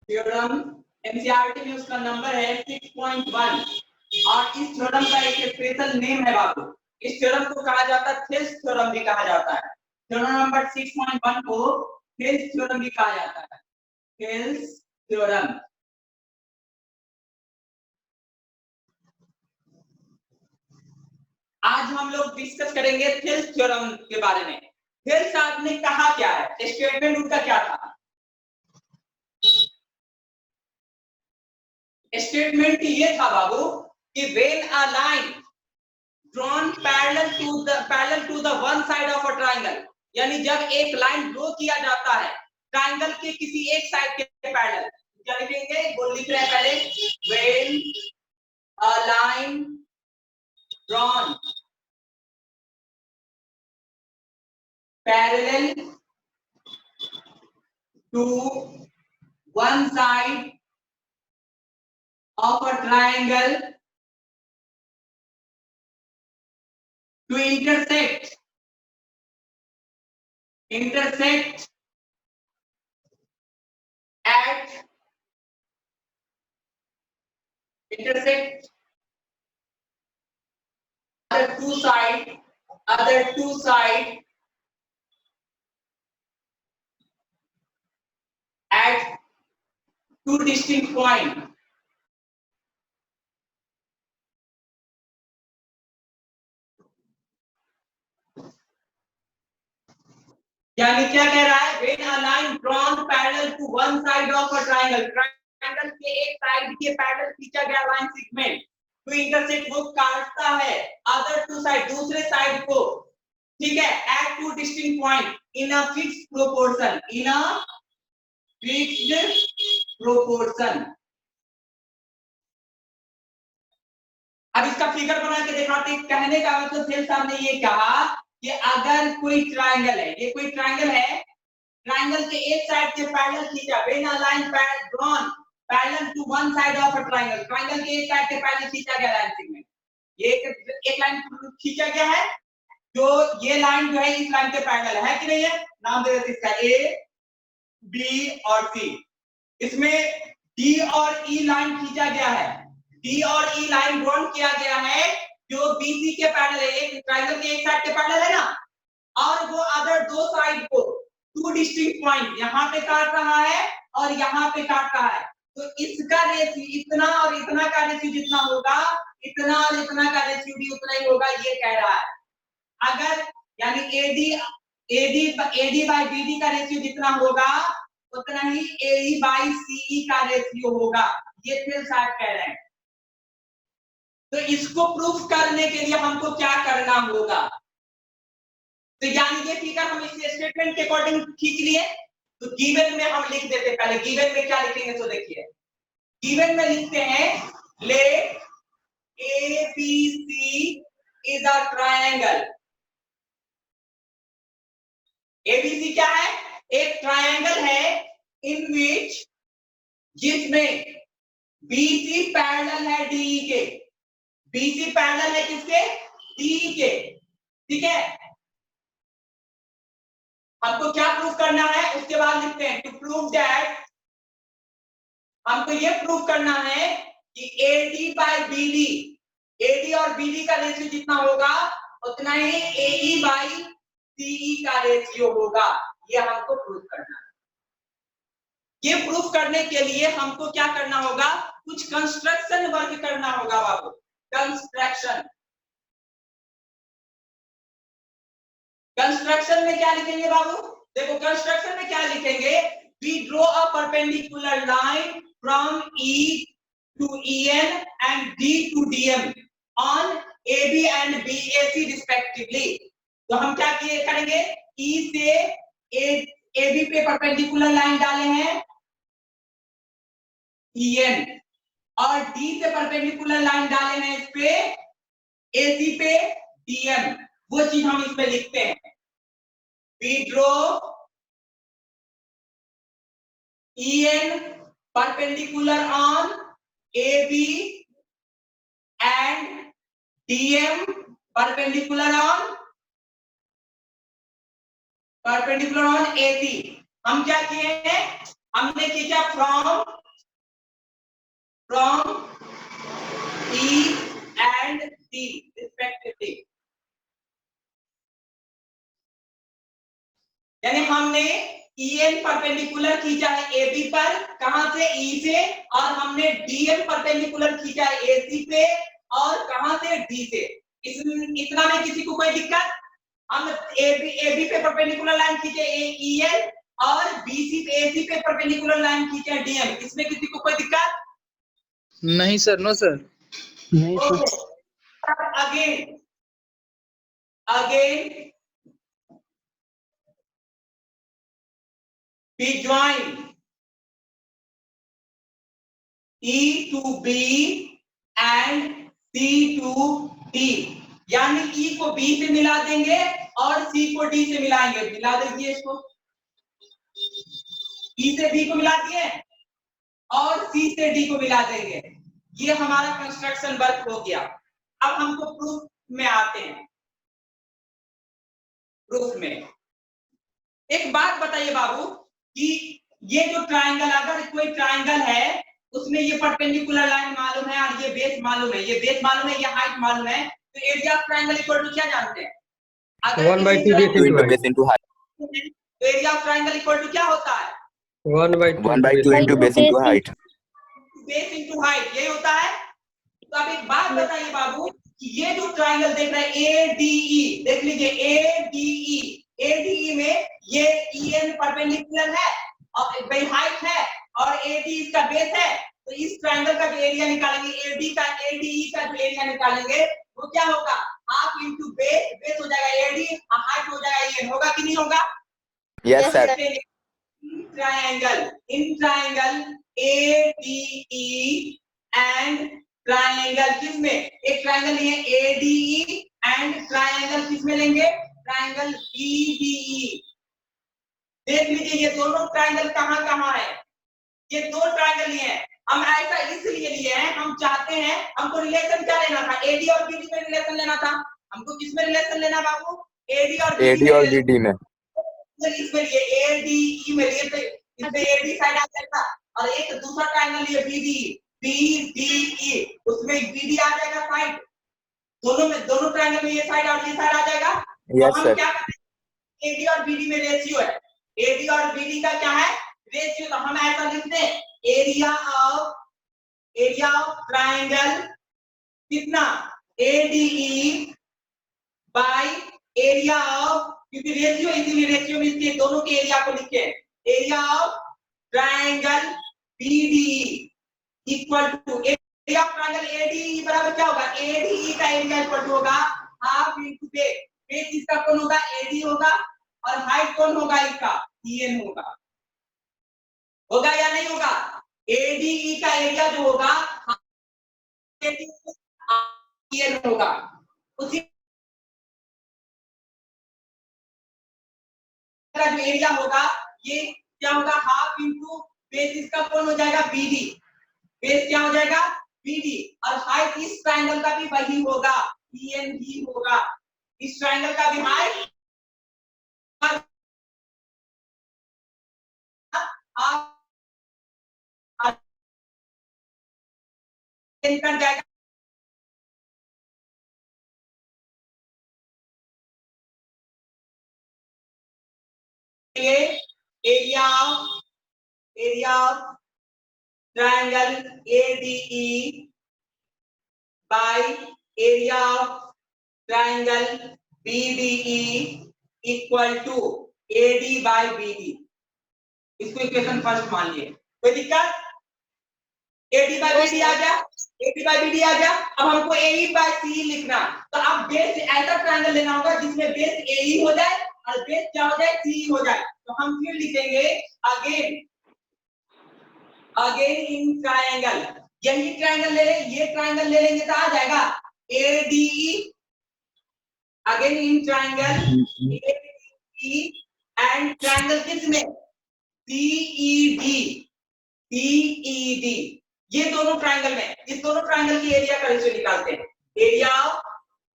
Theorem NCERT में उसका number है 6.1 और इस थ्योरम का एक स्पेशल नेम है बाबू। इस थ्योरम को कहा जाता है थेल्स थ्योरम भी कहा जाता है। थ्योरम नंबर 6.1 को थेल्स थ्योरम भी कहा जाता है। Thales theorem. आज हम लोग डिस्कस करेंगे थेल्स थ्योरम के बारे में। थेल्स साहब ने कहा क्या है, स्टेटमेंट उनका क्या था? स्टेटमेंट ये था बाबू कि when a line drawn parallel to the one side of a triangle, यानी जब एक लाइन ड्रॉ किया जाता है ट्रायंगल के किसी एक साइड के पैरेलल, क्या लिखेंगे? वो लिख रहे हैं पहले, when a line drawn parallel to one side of a triangle to intersect at other two side at two distinct point. यानी क्या कह रहा है? When a line drawn parallel to one side of a triangle, triangle के एक side के parallel खींचा गया लाइन सेगमेंट टू इंटरसेक्ट, वो काटता है अदर टू साइड, दूसरे साइड को, ठीक है, at two distinct point in a fixed proportion, in a fixed proportion. अब इसका फिगर बना के दिखाते। कहने का मतलब थेल्स साहब ने ये कहा कि अगर कोई ट्रायंगल है, ये कोई ट्रायंगल है, ट्रायंगल के एक साइड के पैरेलल खींचा, when a line drawn parallel to one side of a triangle, triangle के एक साइड के पैरेलल खींचा गया लाइन सेगमेंट, ये एक लाइन खींचा गया है, जो ये लाइन जो है इस लाइन के पैरेलल है कि नहीं है? नाम दे देते इसका ए, बी और सी। इसमें डी और ई लाइन खींचा गया है, डी और ई लाइन ड्रॉन किया गया है जो बीसी के पैरेलल है, एक ट्रायंगल के एक साइड के पैरेलल है ना, और वो अदर दो साइड को टू डिस्टिंक्ट पॉइंट यहाँ पे काट रहा है और यहाँ पे काट रहा है। तो इसका रेशियो इतना और इतना का रेशियो जितना होगा, इतना और इतना का रेशियो भी उतना ही होगा, ये कह रहा है। अगर यानी एडी बाई बीडी का रेशियो जितना होगा उतना ही एई बाई सीई का रेशियो होगा, ये थेल्स साहब कह रहे हैं। तो इसको प्रूफ करने के लिए हमको क्या करना होगा? तो यानी ये फिगर हम इस स्टेटमेंट के अकॉर्डिंग खींच लिए, तो गिवन में हम लिख देते। पहले गिवन में क्या लिखेंगे तो देखिए, गिवन में लिखते हैं let ABC is a triangle. ABC क्या है? एक ट्रायंगल है इन विच, जिसमें बीसी पैरेलल है डीई के, बीसी पैरेलल है किसके? डीई के, ठीक है। हमको क्या प्रूफ करना है उसके बाद लिखते हैं, टू प्रूव दैट, हमको ये प्रूफ करना है कि एडी बाय बीडी, एडी और बीडी का रेशियो जितना होगा उतना ही एई बाय सीई का रेशियो होगा, ये हमको प्रूफ करना है। ये प्रूफ करने के लिए हमको क्या करना होगा? कुछ कंस्ट्रक्शन वर्क करना होगा बाबू, कंस्ट्रक्शन। कंस्ट्रक्शन में क्या लिखेंगे बाबू? देखो कंस्ट्रक्शन में क्या लिखेंगे, we draw a perpendicular line from E to EN and D to DM on AB and BAC respectively। तो हम क्या करेंगे, E से AB पे परपेंडिकुलर लाइन डाले हैं EN, और D से परपेंडिकुलर लाइन डाले हैं इस पे AC पे DM, वो चीज हम इसमें लिखते हैं। We draw EN perpendicular on AB and DM perpendicular on AC। हम क्या किए हैं? हमने खींचा from E and C respectively, यानी हमने EN परपेंडिकुलर खींचा है AB पर, कहां से E से, और हमने DN परपेंडिकुलर खींचा है AC पे, और कहां से D से। इतना में किसी को कोई दिक्कत? हम AB पे परपेंडिकुलर लाइन खींचे EN और BC पे AC पे परपेंडिकुलर लाइन खींचे DM, इसमें किसी को कोई दिक्कत? नहीं सर, नो सर। नहीं sir. Again we join E to B and C to D, यानी E को B से मिला देंगे और C को D से मिलाएंगे। मिला दीजिए इसको, E से B को मिला दिए और C से D को मिला देंगे। ये हमारा कंस्ट्रक्शन वर्क हो गया। अब हमको प्रूफ में आते हैं। प्रूफ में एक बात बताइए बाबू कि ये जो ट्रायंगल, अगर कोई ट्रायंगल है उसमें ये परपेंडिकुलर लाइन मालूम है और ये बेस मालूम है, ये बेस मालूम है, ये हाइट मालूम है, तो area of triangle equal to क्या जानते हैं? अगर 1/2 बेस इनटू हाइट, तो area of triangle equal to क्या होता है? 1/2 into base into height, base into height, यही होता है। तो अब एक बात बताइए बाबू कि ये जो ट्रायंगल देख रहे हैं ADE, देख लीजिए ADE में ये EN परपेंडिकुलर है और भाई हाइट है और AD इसका बेस है, तो इस ट्रायंगल का जो एरिया निकालेंगे ADE का जो एरिया निकालेंगे वो क्या होगा? हाफ इंटू बेस हो जाएगा AD, हाइट हो जाएगा EN, होगा कि नहीं होगा? Yes sir. In triangle ADE and triangle किसमें? एक ट्रायंगल ये ADE एंड ट्रायंगल किसमें लेंगे? Triangle BDE। देख लीजिए ये दोनों ट्रायंगल कहां है? ये दो ट्रायंगल लिए हैं। हम ऐसा इसलिए लिए हैं, हम चाहते हैं, हमको रिलेशन क्या लेना था? AD और BD में रिलेशन लेना था। हमको किसमें रिलेशन लेना बाबू? AD और BD में। इसमें ये ADE में लिए थे, इसमें AD साइड आ जाएगा और एक दूसरा ट्रायंगल लिए BDE, उसमें BD आ जाएगा साइड। दोनों ट्रायंगल में ये साइड और ये साइड आ जाएगा। यस हम सर। क्या करते हैं? AD और BD में रेशियो है, AD और BD का क्या है? रेशियो। तो हम ऐसा लिखते हैं एरिया ऑफ ट्रायंगल कितना? ADE बाय एरिया ऑफ, क्योंकि रेशियो इसीलिए रेशियो में इसके दोनों के एरिया को लिखे, area of triangle BDE equal to area of triangle ADE बराबर क्या होगा? ADE का एरिया इक्वल टू होगा हाफ इंटू बेस इसका कौन होगा? AD होगा और हाइट कौन होगा? इसका EN होगा या नहीं होगा? ADE का एरिया जो होगा EN होगा। उसी का जो एरिया होगा ये क्या होगा? हाफ इंटू बेस इसका कौन हो जाएगा? BD। बेस क्या हो जाएगा? BD। और हाइट इस ट्रायंगल का भी वही होगा, EN ही होगा। इस ट्रायंगल का भी हाइट कर जाएगा। Area of triangle ADE by area of triangle BDE equal to AD by BD। इसको इक्वेशन फर्स्ट मान लिए। कोई दिक्कत? AD बाय BD आ गया, AD बाय BD आ गया। अब हमको AE बाय CE लिखना, तो अब बेस ऐसा ट्रायंगल लेना होगा जिसमें बेस AE हो जाए और बेस क्या हो जाए? CE हो जाए। तो हम फिर लिखेंगे अगेन इन ट्रायंगल, यही ट्रायंगल ले लें, ये ट्रायंगल ले लेंगे तो आ जाएगा ADE, again in triangle ADE and triangle किसमें? CED। ये दोनों ट्रायंगल में, इस दोनों ट्रायंगल की एरिया का रेशियो निकालते हैं। Area of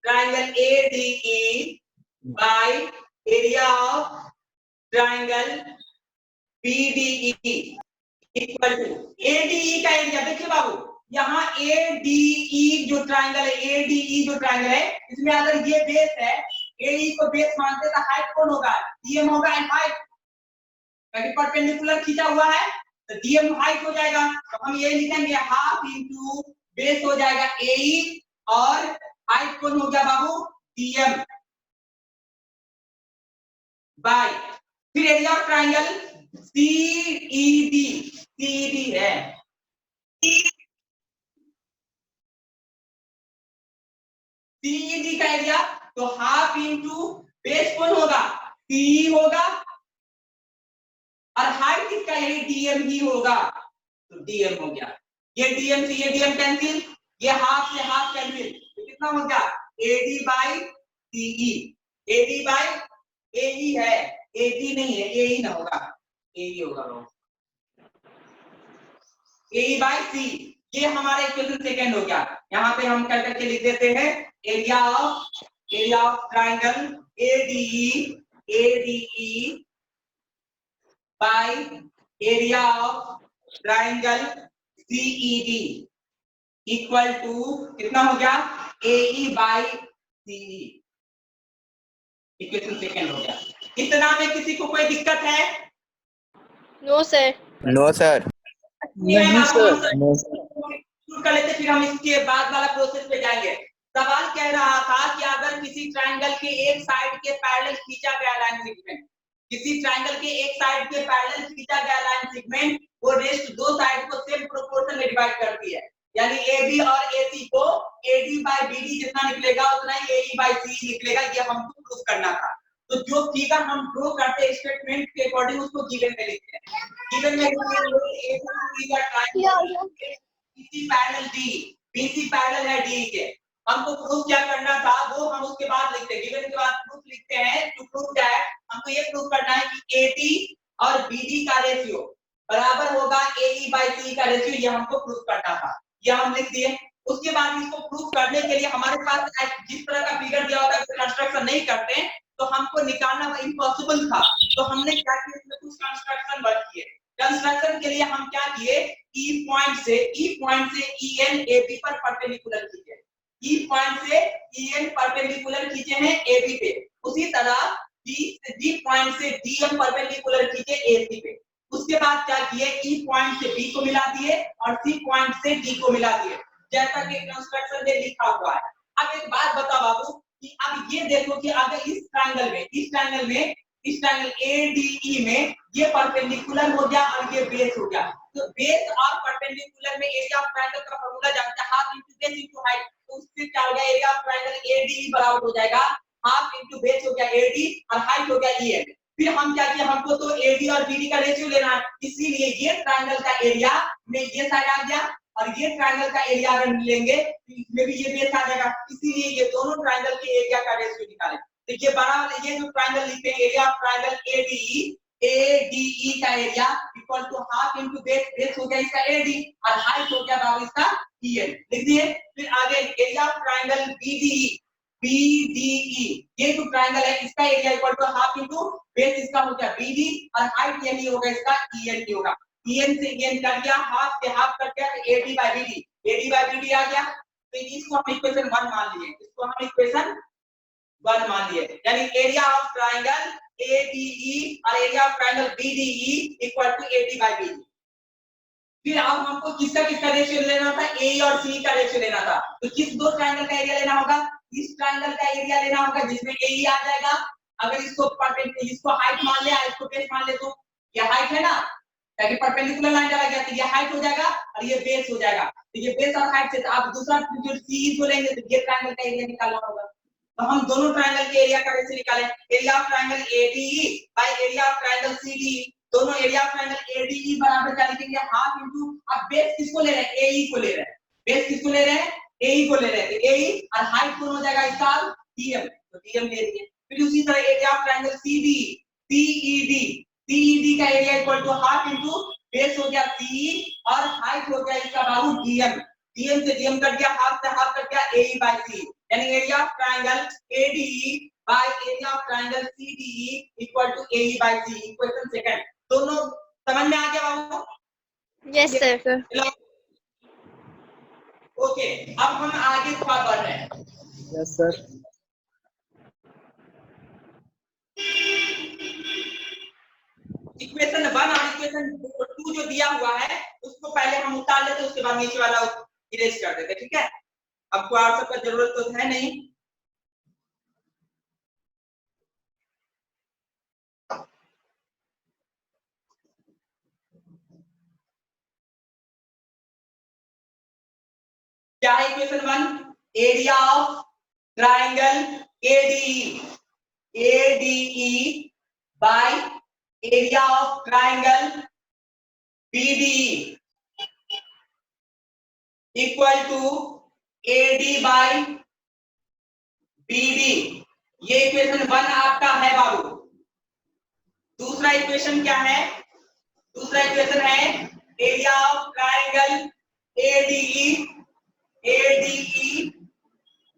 triangle ADE by area of triangle BDE equal to ADE का एरिया। देखिए बाबू, यहाँ ADE जो ट्राइंगल है, ADE जो ट्राइंगल है, इसमें अगर ये बेस है, AE को बेस मानते तो हाइट कौन होगा? DM होगा, हाइट, क्योंकि परपेंडिकुलर खींचा हुआ है तो DM हाइट हो जाएगा। तो हम ये लिखेंगे हाफ इंटू बेस हो जाएगा AE और हाइट कौन हो गया बाबू? DM बाय फिर area of triangle CED, CED है, CED का एरिया तो हाफ इंटू बेस कौन होगा? CE होगा और हाइट किसका? यही DM ही होगा, तो DM हो गया। ये DM से ये DM कैंसिल, ये हाफ से हाफ कैंसिल, तो कितना हो गया? AD by CE, AD by AE है, AD नहीं है, AE ना होगा, AE होगा, AE बाई C। ये हमारा इक्वेशन सेकंड हो गया। यहाँ पे हम कर करके लिख देते हैं area of triangle ADE by area of triangle CED equal to कितना हो गया? AE by CE। Equation second हो गया। इतना में किसी को कोई दिक्कत है? No sir. No, sir. नहीं सर। शुरू कर लेते, फिर हम इसके बाद वाला प्रोसेस पे जाएंगे। सवाल कह रहा था कि अगर किसी ट्राइंगल के एक साइड के पैरेलल खींचा गया लाइन सेगमेंट, किसी ट्राइंगल के एक साइड के पैरेलल खींचा गया लाइन सेगमेंट, वो रेस्ट दो साइड को सेम प्रोपोर्शन में डिवाइड करती है, यानी AB और AC को AD बाय BD जितना निकलेगा उतना ही AE बाय CE निकलेगा। ये हमको प्रूफ करना था। तो जो फिगर हम ड्रॉ करते हैं स्टेटमेंट के अकॉर्डिंग उसको गिवन में लिखते हैं। गिवन में BC parallel D, BC parallel है D के। हमको प्रूफ क्या करना था वो हम उसके बाद लिखते हैं, गिवन के बाद प्रूफ लिखते हैं। टू प्रूव दैट हमको ये प्रूफ करना है कि AD और BD का रेशियो बराबर होगा AE बाय CE का रेशियो, ये हमको प्रूफ करना था, ये हम लिख दिए। उसके बाद इसको प्रूफ करने के लिए हमारे पास जिस तरह का फिगर दिया होता है कंस्ट्रक्शन नहीं करते तो हमको निकालना इम्पॉसिबल था। तो हमने क्या किया, इसमें कुछ कंस्ट्रक्शन वर्क किए। कंस्ट्रक्शन के लिए हम क्या किए, E पॉइंट से EN AB पर परपेंडिकुलर खींचे, E पॉइंट से EN परपेंडिकुलर खींचे हैं AB पे। उसी तरह D पॉइंट से DM परपेंडिकुलर खींचे AC पे। उसके बाद क्या किए, E पॉइंट से B को मिला दिए और C पॉइंट से D को मिला दिए, जैसा कि कंस्ट्रक्शन में लिखा हुआ है। अब एक बात बताओ बाबू कि अब ये देखो कि अगर इस ट्रायंगल ADE में ये परपेंडिकुलर हो गया और ये बेस हो गया, तो बेस और परपेंडिकुलर में एरिया ऑफ ट्रायंगल का फार्मूला जानते हैं, half into base into height. तो उससे क्या हो गया, एरिया ऑफ ट्रायंगल ADE बराबर हो जाएगा हाफ इंटू बेस हो गया AD और हाइट हो गया EN। फिर हम क्या किया, हमको तो AD और BD का रेशियो लेना है, इसीलिए ये ट्रायंगल का एरिया में ये साइड आ गया और ये ट्रायंगल का एरिया अगर लेंगे तो इसमें भी ये बेस आ जाएगा, इसीलिए ये दोनों ट्रायंगल के एरिया का रेशियो निकालें। तो ये बड़ा वाला ये जो ट्रायंगल लिखते हैं एरिया ऑफ ट्रायंगल ADE का area equal to half into base हो गया इसका AD और हाइट हो गया बाबू इसका EN, लिख दिए। फिर आगे एरिया ऑफ ट्रायंगल BDE ये जो ट्रायंगल है इसका area equal to half into base इसका हो गया BD और हाइट यही होगा इसका EN होगा। EN से EN कट गया, हाफ से हाफ कट गया, तो AD बाय BD आ गया। तो इसको हम इक्वेशन 1 मान लिए, इसको हम इक्वेशन 1 मान लिए, यानी एरिया ऑफ ट्रायंगल ADE और area of triangle BDE equal to AD by BD। फिर अब हमको किसका रेशियो लेना था, A और C का रेशियो लेना था। तो किस दो ट्रायंगल का एरिया लेना होगा, इस ट्रायंगल का एरिया लेना होगा जिसमें AE आ जाएगा। अगर इसको हाइट मान ले, इसको बेस मान ले, तो ये हाइट है ना, ताकि परपेंडिकुलर लाइन डाला गया तो ये हाइट हो जाएगा और ये बेस हो जाएगा। तो ये बेस और हाइट से तो आप दूसरा जो CE को लेंगे तो ये ट्रायंगल का एरिया निकालना होगा। तो हम दोनों ट्रायंगल के एरिया का रेशियो निकालें, area of triangle ADE by area of triangle CDE। दोनों एरिया ऑफ ट्रायंगल ADE बराबर क्या लिखेंगे, हाफ इंटू, अब बेस किसको ले रहे हैं, AE को ले रहे हैं, बेस किसको ले रहे हैं, AE को ले रहे हैं, तो AE और हाइट कौन हो जाएगा इसका DM, तो DM ले लिए। फिर उसी तरह एरिया ऑफ ट्रायंगल CED का area equal to half into base हो गया CE और हाइट हो गया इसका बाबू DM से DM कट गया, हाफ से हाफ कट गया, AE बाय CE, यानी area of triangle ADE by area of triangle CDE equal to AE by CE। Question second, दोनों समझ में आ गया बाबू? Yes, sir. ओके, अब हम आगे थोड़ा बढ़ रहे हैं। Yes, sir. इक्वेशन 1 और इक्वेशन 2 जो दिया हुआ है उसको पहले हम उतार लेते, उसके बाद नीचे वाला इरेज कर देते, ठीक है। आपको और सबका जरूरत तो है नहीं। क्या है equation 1? Area of triangle ADE by area of triangle BDE equal to AD by BD। ये इक्वेशन 1 आपका है बाबू। दूसरा इक्वेशन क्या है? दूसरा इक्वेशन है area of triangle ADE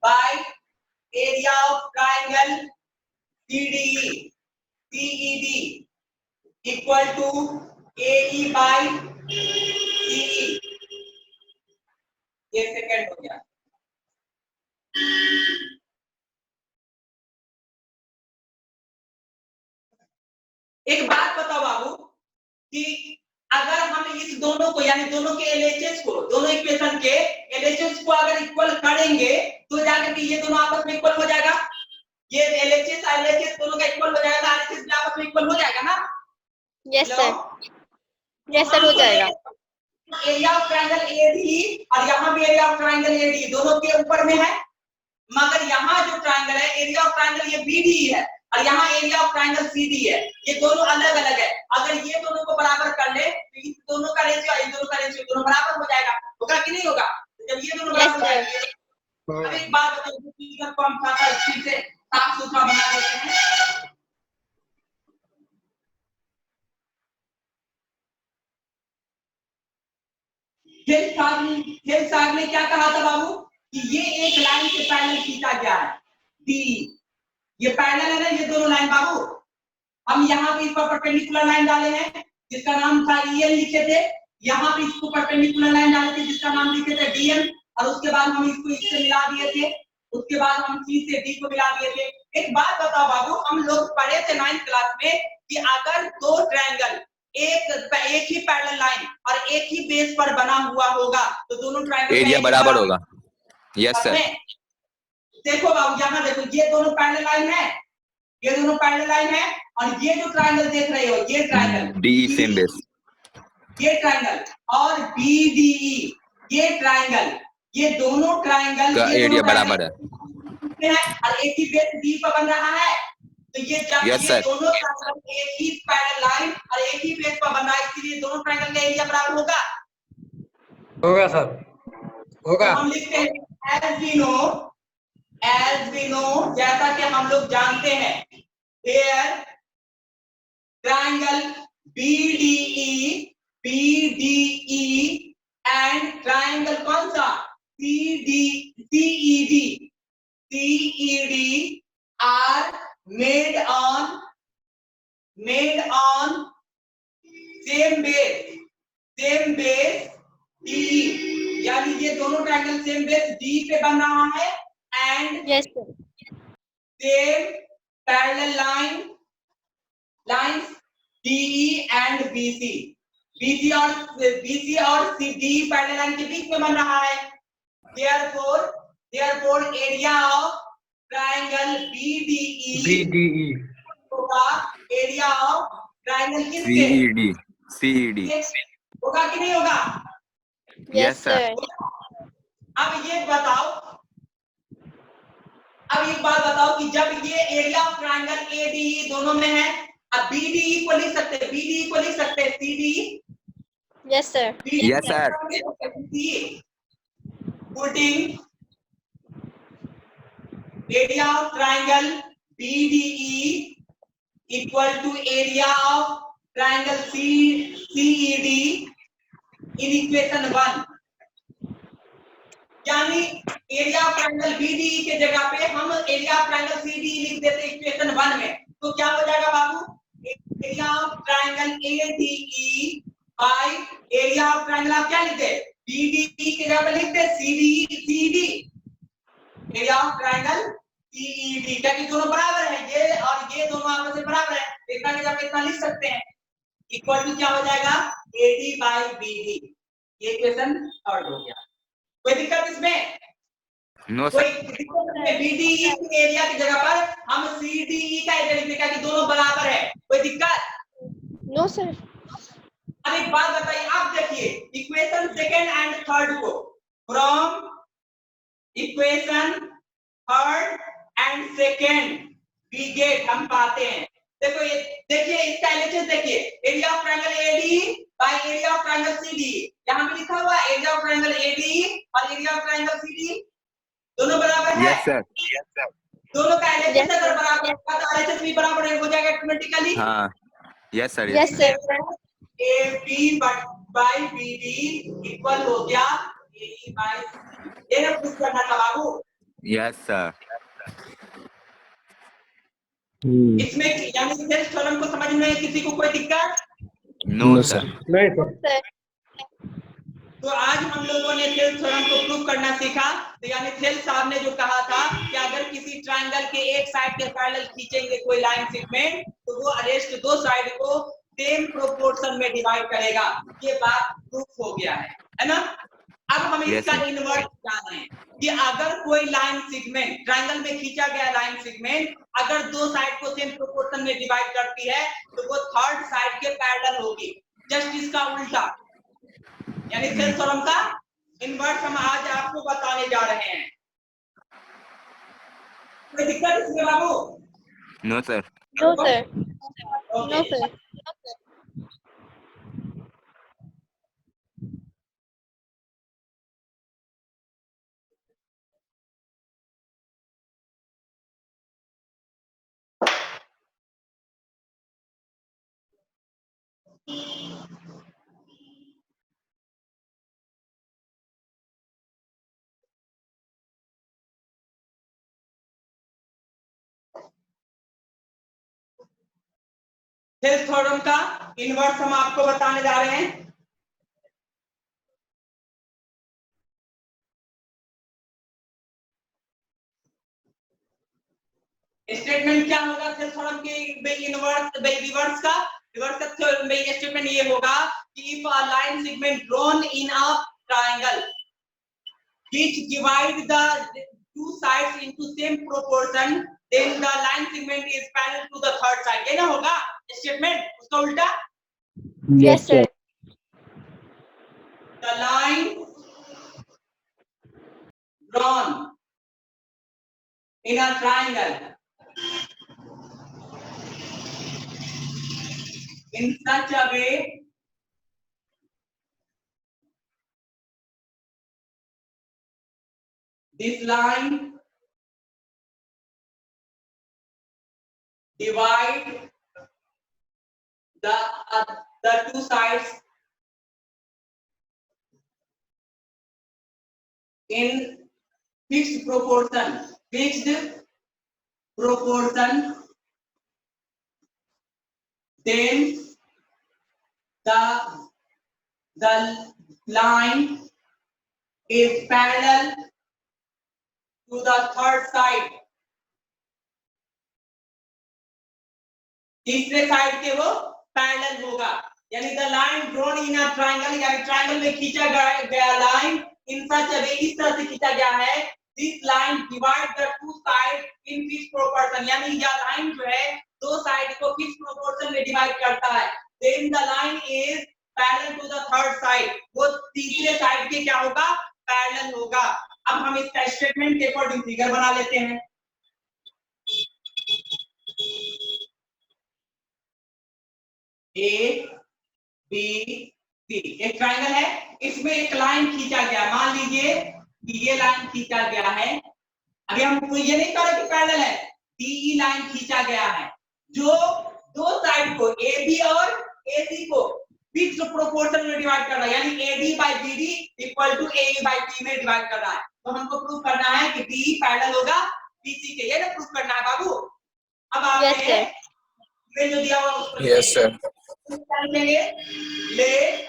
by area of triangle CED equal to AE by CE। एक second हो गया। एक बात बताओ बाबू कि अगर हम इस दोनों को यानी दोनों के LHS को, दोनों इक्वेशन के LHS को अगर इक्वल करेंगे तो जाकर के ये दोनों आपस में इक्वल हो जाएगा। ये LHS और LHS दोनों का इक्वल हो जाएगा, RHS भी आपस में इक्वल हो जाएगा ना? Yes, sir. Yes, sir, हो जाएगा। एरिया ऑफ ट्रायंगल AD और यहाँ भी एरिया ऑफ ट्रायंगल AD दोनों के ऊपर में है, मगर यहाँ जो ट्रायंगल है एरिया ऑफ ट्रायंगल ये BD है और यहाँ एरिया ऑफ ट्रायंगल CD है। ये दोनों अलग अलग है। अगर ये दोनों को बराबर कर ले तो इस दोनों का रेशियो और इन दोनों का रेशियो दोनों बराबर हो जाएगा। होगा कि नहीं होगा? तो जब ये दोनों बराबर हो जाएंगे, अब एक बात बताओ, फिगर को हम थोड़ा अच्छे से साफ सुथरा बना देते हैं। खेल साहब ने क्या कहा था बाबू कि ये एक लाइन से पैरेलल खींचा गया है D। ये पैरेलल है ना ये दोनों लाइन बाबू। हम यहाँ पे इस पर परपेंडिकुलर लाइन डाले हैं जिसका नाम था EL लिखे थे, यहाँ पे इसको परपेंडिकुलर लाइन डाले थे जिसका नाम लिखे थे DM, और उसके बाद हम इसको इससे मिला दिए थे, उसके बाद हम C से D को मिला दिए थे। एक बात बताओ बाबू, हम लोग पढ़े थे 9th क्लास में कि अगर दो ट्रायंगल एक ही पैरेलल लाइन और एक ही बेस पर बना हुआ होगा तो दोनों ट्रायंगल एरिया बराबर होगा। Yes sir. देखो बाबू यहाँ देखो, ये दोनों पैरेलल लाइन है, ये दोनों पैरेलल लाइन है, और ये जो ट्रायंगल देख रहे हो ये ट्रायंगल DE सेम बेस, ये ट्रायंगल और BDE ये ट्रायंगल, ये दोनों ट्रायंगल का एरिया बराबर है और एक ही बेस D पर बन रहा है। तो ये जब Yes, ये sir. दोनों ट्रायंगल एक ही पैरेलल लाइन और एक ही बेस पर बन रहा है, इसलिए दोनों ट्रायंगल का एरिया बराबर होगा। होगा सर, होगा। तो हम लिखते हैं as we know, जैसा कि हम लोग जानते हैं, here triangle BDE and triangle कौन सा CED are made on same base DE, यानी ये दोनों ट्रायंगल सेम बेस D पे बन रहा है and Yes, sir. same parallel lines DE and BC और CD पैरेलल लाइन के बीच में बन रहा है। therefore area of triangle BDE होगा एरिया ऑफ ट्रायंगल किसके CED होगा कि नहीं होगा? Yes, Yes, sir. sir. अब ये बताओ, अब एक बात बताओ कि जब ये एरिया ऑफ ट्रायंगल ADE दोनों में है, अब BDE को लिख सकते हैं, BDE को लिख सकते हैं CD। Yes, sir. Yes, sir. Putting area of triangle BDE equal to area of triangle CED in equation 1, यानी एरिया ऑफ ट्रायंगल BDE के जगह पे हम एरिया ऑफ ट्रायंगल CDE लिख देते इक्वेशन 1 में, तो क्या हो जाएगा बाबू? Area of triangle ADE by area of triangle. आप क्या लिखते हैं? बीडीई के जगह पे लिखते हैं CD. Area of triangle CED, क्या कि दोनों बराबर है, ये और ये दोनों आपस में बराबर है, इतना की जगह इतना लिख सकते हैं। इक्वल टू क्या हो जाएगा? AD by BD. ये इक्वेशन थर्ड हो गया। कोई दिक्कत इसमें? नो कोई सर। दिक्कत नहीं? बीडीई के एरिया की जगह पर हम सीडीई का एरिया लिखेंगे कि दोनों बराबर है। कोई दिक्कत? No sir. अब एक बात बताइए, आप देखिए इक्वेशन सेकंड एंड थर्ड को from equation third and second we get, हम पाते हैं। देखो ये देखिए, इसका एलएचएस देखिए, area of triangle AD by area of triangle CD. यहां पे लिखा हुआ है एरिया ऑफ ट्रायंगल एडी और एरिया ऑफ ट्रायंगल सीडी दोनों बराबर है। Yes sir. दोनों का एलएचएस Yes, अगर बराबर होगा तो आरएचएस भी बराबर हो जाएगा ऑटोमेटिकली। हाँ yes sir. Yes sir. AB by BD equal हो गया AE बाय CD। ये ना प्रूफ करना था बाबू। Yes sir. इसमें यानी सेल्स थ्योरम को समझ में किसी को कोई दिक्कत? No sir. नहीं सर। सर तो आज हम लोगों ने सेल्स थ्योरम को प्रूव करना सीखा। तो यानी सेल्स साहब ने जो कहा था कि अगर किसी ट्रायंगल के एक साइड के पैरेलल खींचेंगे कोई लाइन सेगमेंट, तो वो रेस्ट दो साइड को सेम प्रोपोर्शन में डिवाइड करेगा। ये बात प्रूफ हो गया है ना? अब हम इसका इन्वर्स जान रहे हैं कि अगर कोई लाइन सेगमेंट ट्रायंगल में खींचा गया लाइन सेगमेंट अगर दो साइड को सेम प्रोपोर्शन में डिवाइड करती है तो वो थर्ड साइड के पैरेलल होगी। जस्ट इसका उल्टा, यानी सेल्स थ्योरम का इन्वर्स हम आज आपको बताने जा रहे हैं। कोई दिक्कत इसमें बाबू? No sir. No sir. No sir. Thales theorem का इन्वर्स हम आपको बताने जा रहे हैं। स्टेटमेंट क्या होगा सेल्स थ्योरम के इन्वर्स रिवर्स का? रिवर्स का स्टेटमेंट ये होगा कि if a line segment drawn in a triangle which divide the two sides into same proportion, then the line segment is parallel to the third side। ये ना होगा statement, उसका उल्टा? Yes sir. The line drawn in a triangle in such a way this line divide the two sides in fixed proportion, then the line is parallel to the third side। तीसरे side के वो parallel होगा। यानी the line drawn in a triangle, यानी triangle में खींचा गया line in सच अ वे, इस तरह से खींचा गया है this line divide the two side in fixed proportion, यानी यह लाइन जो है दो साइड को फिक्स्ड प्रोपोर्शन में डिवाइड करता है। Then the line is parallel to the third side, वो तीसरे साइड के क्या होगा? पैरेलल होगा। अब हम इसका स्टेटमेंट के अकॉर्डिंग फिगर बना लेते हैं। ए बी सी एक ट्रायंगल है, इसमें एक लाइन खींचा गया, मान लीजिए कि ये लाइन खींचा गया है। अभी हम ये नहीं कह रहे कि पैरेलल है, डीई लाइन खींचा गया है जो दो साइड को ए बी और ए सी को फिक्स्ड प्रोपोर्शन में डिवाइड कर रहा है, यानी AD by BD equal to AE by B में डिवाइड कर रहा है। तो हमको प्रूव करना है कि DE पैरेलल होगा BC के, ये ना प्रूव करना है बाबू। अब आपने ये जो दिया हुआ उसको यस सर। लिखेंगे late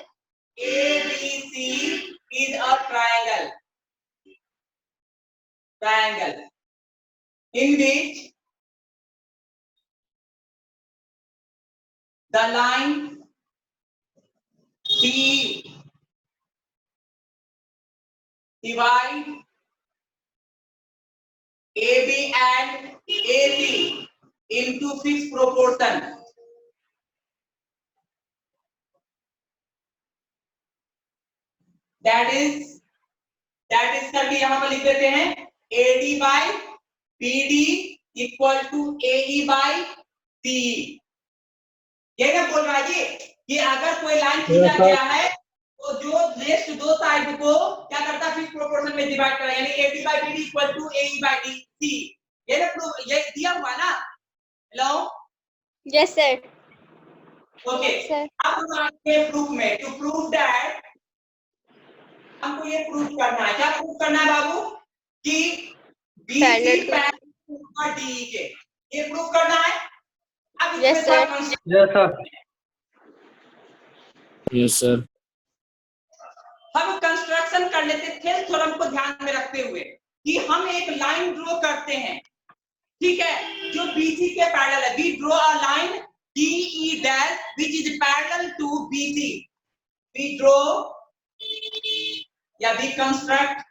ABC is a triangle in which the line D divide AB and AC into fixed proportion. That is करके यहां पर लिख देते हैं AD by BD equal to AE by CE। ये क्या बोल रहा है जी कि अगर कोई लाइन खींचा गया है तो जो नेक्स्ट दो साइड को क्या करता है फिक्स प्रोपोर्शन में डिवाइड करेगा, यानी AD by BD equal to AE by DC। ये ना प्रूफ ये दिया हुआ ना। Hello yes sir. Okay sir अब हम आगे प्रूफ में टू प्रूव दैट हमको ये प्रूफ करना है। क्या प्रूफ करना है बाबू कि BC पैरेलल और DE के, ये प्रूफ करना है। अब yes sir. Yes sir. Yes sir. हम कंस्ट्रक्शन कर लेते थे थ्योरम को ध्यान में रखते हुए कि हम एक लाइन ड्रॉ करते हैं, ठीक है, जो BC के पैरेलल है। We draw a line DE dash which is parallel to BC। We draw या we construct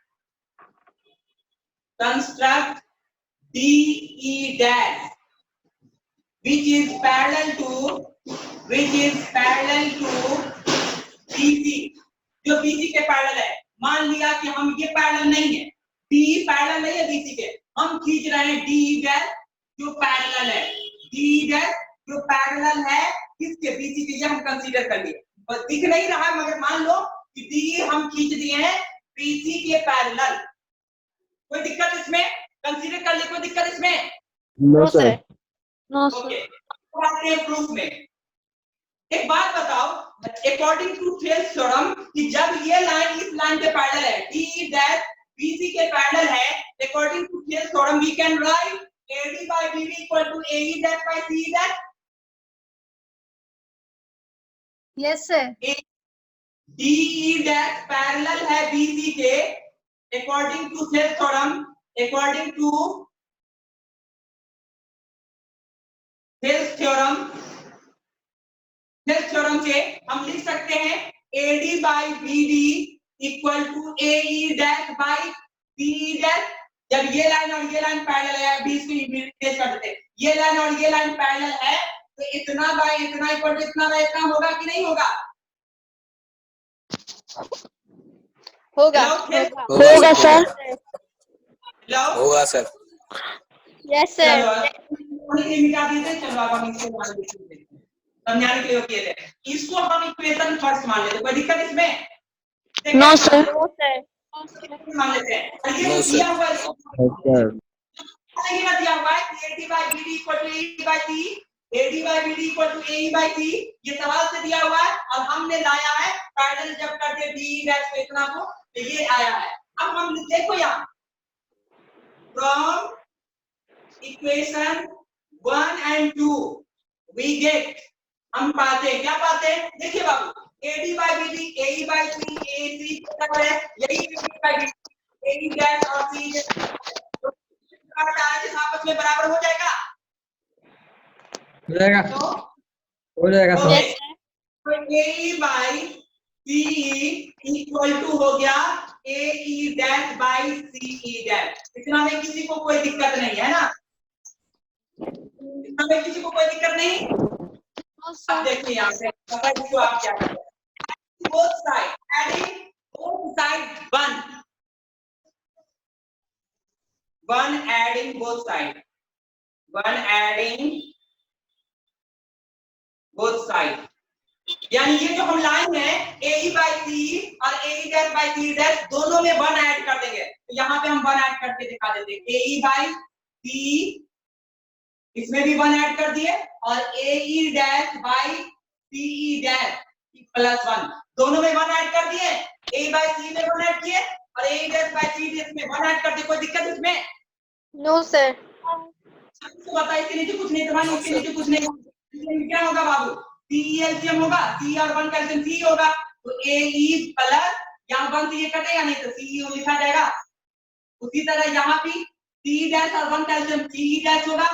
DE dash which is parallel to BC, जो BC के पैरेलल है। मान लिया कि हम ये पैरेलल नहीं है, DE पैरेलल नहीं है BC के, हम खींच रहे हैं DE dash जो पैरेलल है, DE dash जो पैरेलल है किसके, BC के। ये हम कंसीडर कर लिए, बस दिख नहीं रहा है मगर मान लो कि DE हम खींच दिए हैं BC के पैरेलल। कोई दिक्कत इसमें? कंसीडर कर ले, कोई दिक्कत इसमें? No sir. नो ओके आते हैं प्रूफ में। एक बात बताओ, अकॉर्डिंग टू थेल्स थ्योरम कि जब ये लाइन इस लाइन के पैरेलल है, DE डैश BC के पैरेलल है, according to Thales theorem we can write AD by BD equal to AE dash by CE dash. Yes sir. DE dash parallel है BC के according to Thales theorem, according to Thales theorem से हम लिख सकते हैं AD by BD equal to AE dash by CE dash. जब ये line और ये लाइन पैरेलल है, बीच को इमेज कर देते हैं, ये लाइन और ये लाइन पैरेलल है तो इतना बाय इतना इक्वल टू इतना बाय इतना होगा कि नहीं होगा? होगा होगा सर। होगा सर। Yes sir. मिटा देते, चलो अब हम इसको समझाने के लिए किए थे। इसको हम इक्वेशन फर्स्ट मान लेते, कोई दिक्कत इसमें? No sir. No sir. मान लेते हैं। और ये No, दिया sir. हुआ है इसको नहीं ना दिया हुआ है कि AD by BD equal to AE by C, AD by BD equal to AE by C, ये सवाल से दिया हुआ है और हमने लाया है पैरेलल जब करके DE डैश पे इतना को, तो ये आया है। अब हम देखो यहाँ from equation 1 and 2 we get, हम पाते हैं क्या पाते हैं? देखिए बाबू AD by BD AE by C AC बराबर है यही AD by BD AE dash और C आपस में बराबर हो जाएगा। हो जाएगा। तो हो जाएगा sir. Yes sir. AE by CE equal to हो गया AE dash by CE dash. इतना में किसी को कोई दिक्कत नहीं है ना? इतना में किसी को कोई दिक्कत नहीं? अब देखिए यहाँ पे इसको आप क्या करते हैं? Both side adding both side 1 adding both side 1 adding both side, यानी ये जो हम लाइन है AE by CE और AE dash by CE dash दोनों में 1 ऐड कर देंगे। तो यहाँ पे हम 1 ऐड करके दिखा देते हैं AE by CE, इसमें भी 1 ऐड कर दिए और AE dash by CE dash plus 1 दोनों में 1 ऐड कर दिए, AE by CE में 1 ऐड किए और AE dash by CE dash में 1 ऐड कर दिए। कोई दिक्कत इसमें? No sir. तो बताइए इसके नीचे कुछ नहीं, तुम्हारे इसके नीचे कुछ नहीं, क्या होगा बाबू? सी एलसीएम होगा, सी और 1 का एलसीएम सी होगा, तो ए प्लस यहाँ 1 से ये कटेगा नहीं तो सी लिखा जाएगा। उसी तरह यहाँ भी सी डैश और 1 का एलसीएम सी डैश होगा,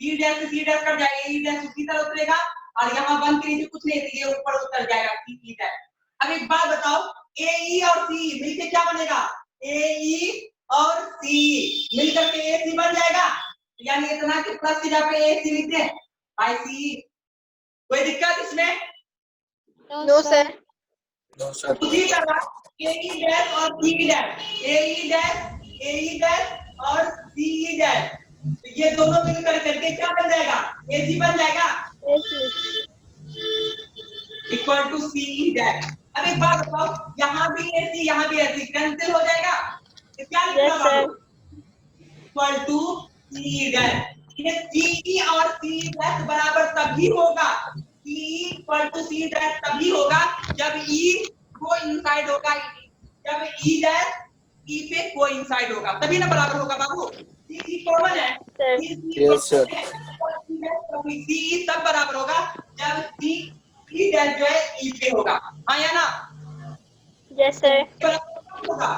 सी डैश से सी डैश कट जाएगा, ए डैश उसी तरह उतरेगा और यहाँ 1 के नीचे कुछ नहीं है, ये ऊपर उतर जाएगा सी डैश। अब एक बात बताओ, ए और सी मिलकर क्या बनेगा? ए और सी मिलकर के ए सी बन जाएगा, यानी इतना कि प्लस की जगह पे ए सी लिखते हैं बाय सी। कोई दिक्कत इसमें? No sir. No sir. उसी तरह ए डैश और सी डैश, ए डैश और सी डैश, तो ये दोनों मिलकर करके क्या बन जाएगा? ए सी बन जाएगा इक्वल टू सी डैश। अब एक बात बताओ, यहाँ भी ए सी कैंसिल हो जाएगा, तो क्या लिखना है? Equal to C dash. ये सी और सी डैश बराबर तभी होगा, C equal to C dash तभी होगा जब ई को इनसाइड होगा, जब ई डैश ई पे को इनसाइड होगा, तभी ना बराबर होगा बाबू। सी कॉमन है, यस सर। सी तब बराबर होगा जब सी ई डैश जो है ई पे होगा, हाँ या ना? Yes sir. होगा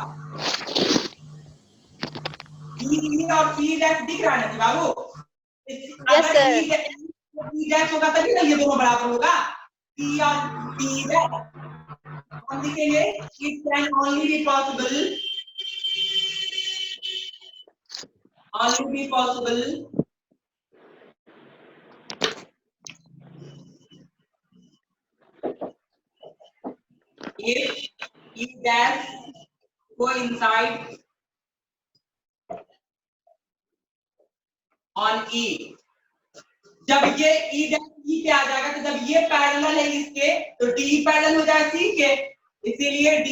ई और सी डैश दिख रहा है ना बाबू? Yes sir. ई डैश होगा तभी ना ये दोनों बराबर होगा, सी और सी डैश। हम लिखेंगे it can only be possible, if E dash coincide on E। जब ये E dash E पे आ जाएगा तो जब ये पैरेलल है इसके तो D पैरेलल हो जाएगा C के, इसीलिए D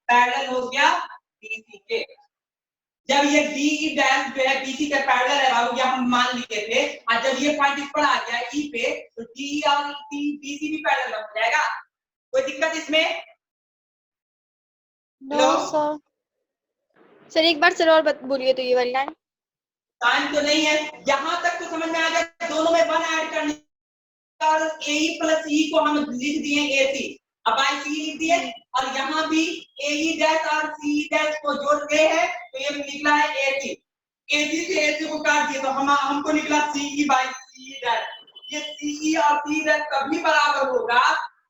पैरेलल हो गया BC के। जब ये D डैश जो है BC के पैरेलल है बाबू, ये हम मान लिए थे, और जब ये पॉइंट इस पर आ गया E पे तो D और BC भी पैरेलल हो जाएगा। कोई दिक्कत इसमें? No sir. सर एक बार सर और बोलिए तो ये वाली लाइन। टाइम तो नहीं है, यहाँ तक तो समझ में आ गया, दोनों में 1 ऐड करने और ए प्लस ई को हम लिख दिए ए सी, अब आई सी लिख दिए, और यहाँ भी ए डैश और सी डैश को जोड़ गए हैं तो ये निकला है ए सी से ए सी को काट दिए तो हमको निकला सी ई बाई सी डैश। ये सी ई और सी डैश कभी बराबर होगा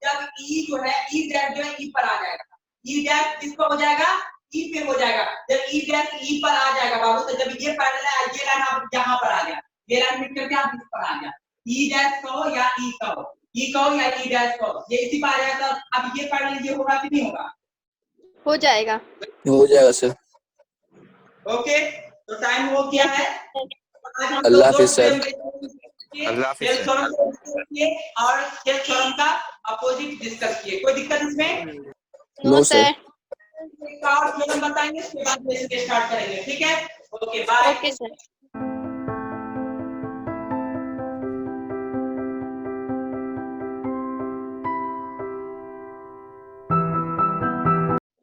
जब ई जो है ई डैश जो है ई पर आ जाएगा, ई डैश किस पर हो जाएगा? ई पे हो जाएगा। जब ई डैश ई पर आ जाएगा बाबू, तो जब ये पैरेलल है, ये लाइन आप यहाँ पर आ गया, ये लाइन मिट करके आप इस पर आ गया, ई डैश कहो या ई कहो, ई कहो या ई डैश कहो, ये इसी पर आ जाएगा। तो अब ये पैरेलल ये होगा कि नहीं होगा? हो जाएगा। हो जाएगा सर। ओके, तो टाइम हो गया है। अल्लाह हाफिज सर। अल्लाह हाफिज और सेल्फ थ्योरम का अपोजिट डिस्कस किए। कोई दिक्कत इसमें? No sir. थ्योरम बताएंगे, उसके बाद स्टार्ट करेंगे, ठीक है? Okay bye. Okay sir.